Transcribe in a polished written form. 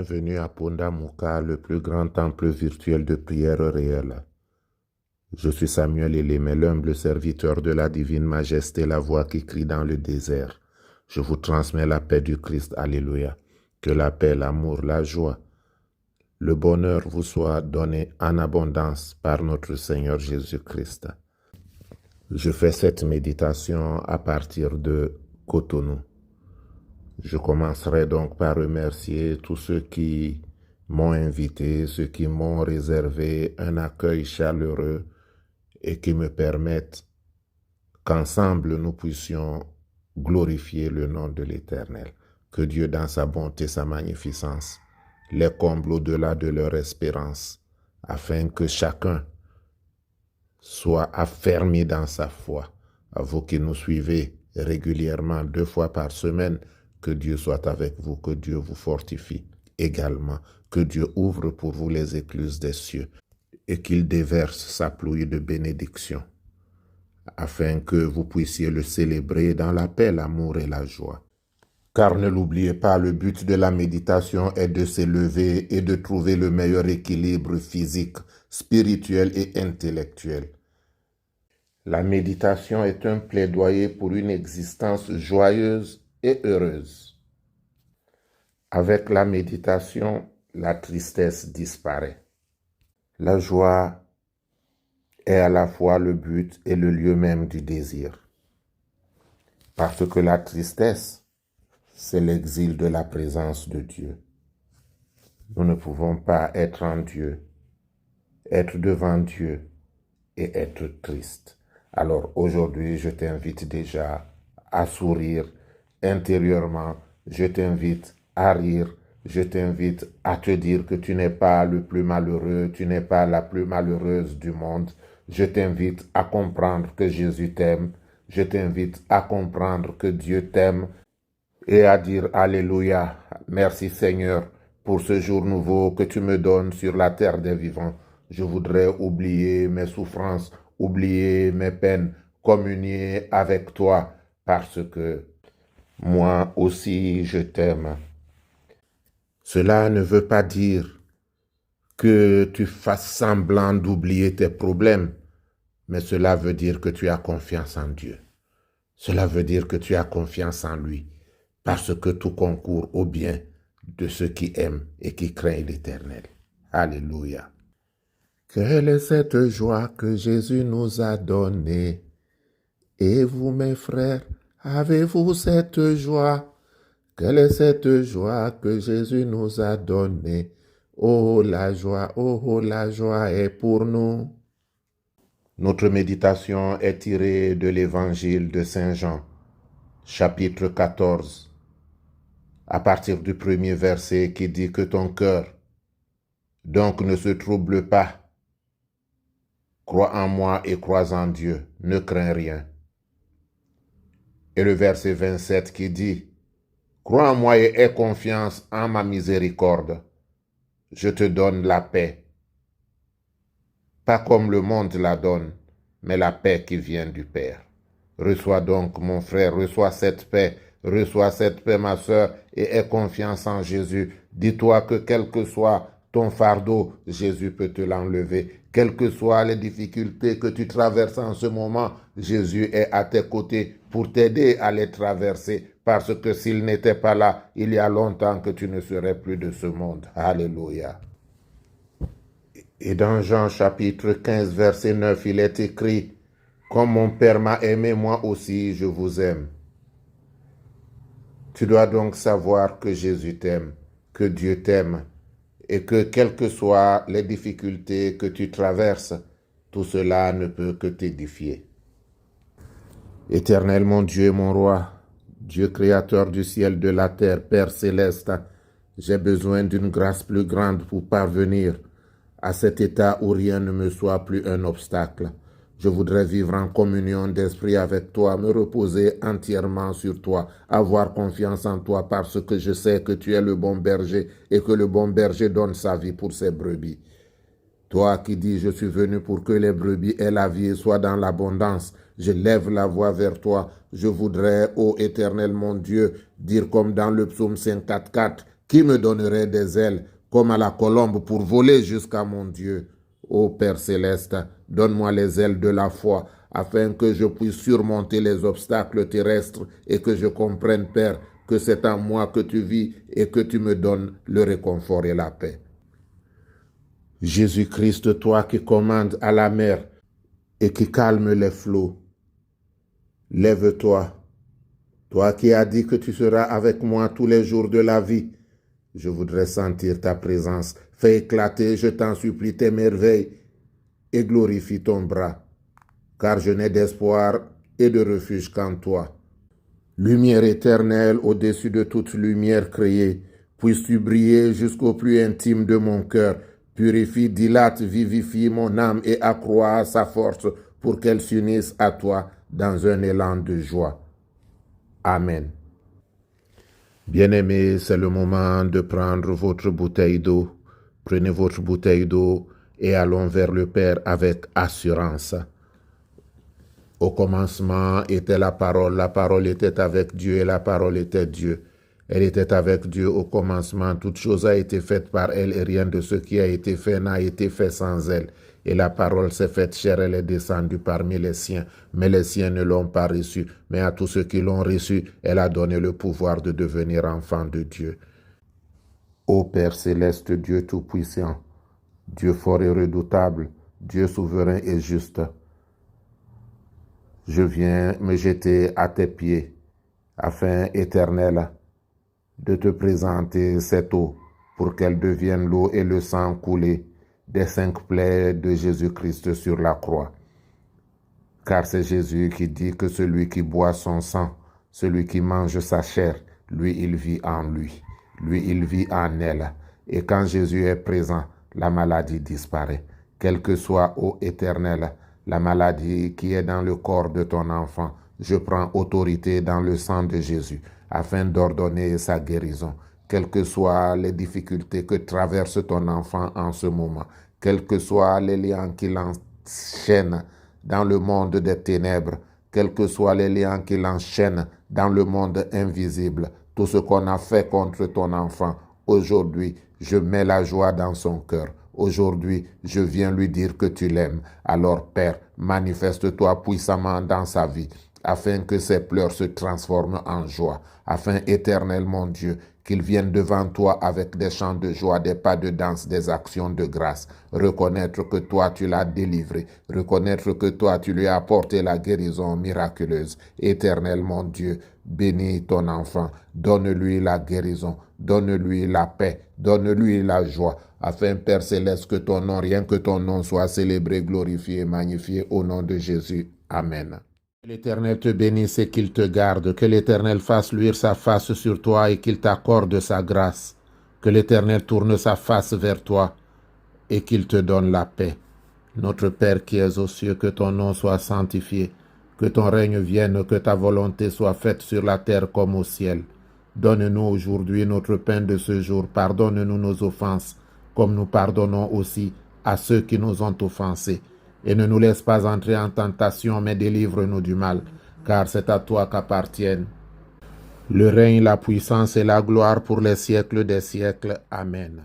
bienvenue à Ponda Muka, le plus grand temple virtuel de prière réelle. Je suis Samuel Elémé, l'humble serviteur de la divine majesté, la voix qui crie dans le désert. Je vous transmets la paix du Christ, alléluia. Que la paix, l'amour, la joie, le bonheur vous soit donné en abondance par notre Seigneur Jésus-Christ. Je fais cette méditation à partir de Cotonou. Je commencerai donc par remercier tous ceux qui m'ont invité, ceux qui m'ont réservé un accueil chaleureux et qui me permettent qu'ensemble nous puissions glorifier le nom de l'Éternel. Que Dieu, dans sa bonté, sa magnificence, les comble au-delà de leur espérance, afin que chacun soit affermi dans sa foi. À vous qui nous suivez régulièrement 2 fois par semaine, que Dieu soit avec vous, que Dieu vous fortifie également, que Dieu ouvre pour vous les écluses des cieux et qu'il déverse sa pluie de bénédiction, afin que vous puissiez le célébrer dans la paix, l'amour et la joie. Car ne l'oubliez pas, le but de la méditation est de s'élever et de trouver le meilleur équilibre physique, spirituel et intellectuel. La méditation est un plaidoyer pour une existence joyeuse et heureuse. Avec la méditation, la tristesse disparaît. La joie est à la fois le but et le lieu même du désir. Parce que la tristesse, c'est l'exil de la présence de Dieu. Nous ne pouvons pas être en Dieu, être devant Dieu et être triste. Alors aujourd'hui, je t'invite déjà à sourire intérieurement, je t'invite à rire, je t'invite à te dire que tu n'es pas le plus malheureux, tu n'es pas la plus malheureuse du monde. Je t'invite à comprendre que Jésus t'aime, je t'invite à comprendre que Dieu t'aime et à dire Alléluia, merci Seigneur pour ce jour nouveau que tu me donnes sur la terre des vivants. Je voudrais oublier mes souffrances, oublier mes peines, communier avec toi parce que moi aussi je t'aime. Cela ne veut pas dire que tu fasses semblant d'oublier tes problèmes, mais cela veut dire que tu as confiance en Dieu. Cela veut dire que tu as confiance en lui, parce que tout concourt au bien de ceux qui aiment et qui craignent l'Éternel. Alléluia. Quelle est cette joie que Jésus nous a donnée? Et vous, mes frères, avez-vous cette joie? Quelle est cette joie que Jésus nous a donnée? Oh, la joie est pour nous. Notre méditation est tirée de l'Évangile de Saint Jean, chapitre 14, à partir du 1er verset qui dit que ton cœur, donc ne se trouble pas. Crois en moi et crois en Dieu, ne crains rien. Et le verset 27 qui dit, crois en moi et aie confiance en ma miséricorde. Je te donne la paix. Pas comme le monde la donne, mais la paix qui vient du Père. Reçois donc, mon frère, reçois cette paix, ma soeur, et aie confiance en Jésus. Dis-toi que quel que soit ton fardeau, Jésus peut te l'enlever. Quelles que soient les difficultés que tu traverses en ce moment, Jésus est à tes côtés pour t'aider à les traverser. Parce que s'il n'était pas là, il y a longtemps que tu ne serais plus de ce monde. Alléluia. Et dans Jean chapitre 15, verset 9, il est écrit, « Comme mon Père m'a aimé, moi aussi je vous aime. » Tu dois donc savoir que Jésus t'aime, que Dieu t'aime, et que quelles que soient les difficultés que tu traverses, tout cela ne peut que t'édifier. Éternel mon Dieu, mon roi, Dieu créateur du ciel, de la terre, Père céleste, j'ai besoin d'une grâce plus grande pour parvenir à cet état où rien ne me soit plus un obstacle. Je voudrais vivre en communion d'esprit avec toi, me reposer entièrement sur toi, avoir confiance en toi parce que je sais que tu es le bon berger et que le bon berger donne sa vie pour ses brebis. Toi qui dis, je suis venu pour que les brebis aient la vie et soient dans l'abondance, je lève la voix vers toi. Je voudrais, ô Éternel mon Dieu, dire comme dans le psaume 54, Qui me donnerait des ailes comme à la colombe pour voler jusqu'à mon Dieu? Ô Père céleste, donne-moi les ailes de la foi afin que je puisse surmonter les obstacles terrestres et que je comprenne, Père, que c'est en moi que tu vis et que tu me donnes le réconfort et la paix. Jésus-Christ, toi qui commandes à la mer et qui calmes les flots, lève-toi, toi qui as dit que tu seras avec moi tous les jours de la vie. Je voudrais sentir ta présence. Fais éclater, je t'en supplie, tes merveilles et glorifie ton bras, car je n'ai d'espoir et de refuge qu'en toi. Lumière éternelle au-dessus de toute lumière créée, puisses-tu briller jusqu'au plus intime de mon cœur. Purifie, dilate, vivifie mon âme et accroît sa force pour qu'elle s'unisse à toi dans un élan de joie. Amen. Bien-aimés, c'est le moment de prendre votre bouteille d'eau. Prenez votre bouteille d'eau et allons vers le Père avec assurance. Au commencement était la parole était avec Dieu et la parole était Dieu. Elle était avec Dieu au commencement, toute chose a été faite par elle et rien de ce qui a été fait n'a été fait sans elle. Et la parole s'est faite chair, elle est descendue parmi les siens, mais les siens ne l'ont pas reçue. Mais à tous ceux qui l'ont reçue, elle a donné le pouvoir de devenir enfants de Dieu. Ô Père céleste, Dieu tout-puissant, Dieu fort et redoutable, Dieu souverain et juste, je viens me jeter à tes pieds, afin, Éternel, de te présenter cette eau pour qu'elle devienne l'eau et le sang coulé des 5 plaies de Jésus-Christ sur la croix. Car c'est Jésus qui dit que celui qui boit son sang, celui qui mange sa chair, lui, il vit en lui. Lui, il vit en elle. Et quand Jésus est présent, la maladie disparaît. Quelle que soit, ô Éternel, la maladie qui est dans le corps de ton enfant, je prends autorité dans le sang de Jésus afin d'ordonner sa guérison. Quelles que soient les difficultés que traverse ton enfant en ce moment, quels que soient les liens qui l'enchaînent dans le monde des ténèbres, quels que soient les liens qui l'enchaînent dans le monde invisible, tout ce qu'on a fait contre ton enfant, aujourd'hui, je mets la joie dans son cœur. Aujourd'hui, je viens lui dire que tu l'aimes. Alors, Père, manifeste-toi puissamment dans sa vie, afin que ses pleurs se transforment en joie, afin, Éternel mon Dieu, qu'il vienne devant toi avec des chants de joie, des pas de danse, des actions de grâce. Reconnaître que toi, tu l'as délivré. Reconnaître que toi, tu lui as apporté la guérison miraculeuse. Éternel mon Dieu, bénis ton enfant. Donne-lui la guérison. Donne-lui la paix. Donne-lui la joie. Afin, Père céleste, que ton nom, rien que ton nom, soit célébré, glorifié, magnifié au nom de Jésus. Amen. Que l'Éternel te bénisse et qu'il te garde. Que l'Éternel fasse luire sa face sur toi et qu'il t'accorde sa grâce. Que l'Éternel tourne sa face vers toi et qu'il te donne la paix. Notre Père qui es aux cieux, que ton nom soit sanctifié. Que ton règne vienne, que ta volonté soit faite sur la terre comme au ciel. Donne-nous aujourd'hui notre pain de ce jour. Pardonne-nous nos offenses, comme nous pardonnons aussi à ceux qui nous ont offensés. Et ne nous laisse pas entrer en tentation, mais délivre-nous du mal, car c'est à toi qu'appartiennent le règne, la puissance et la gloire pour les siècles des siècles. Amen.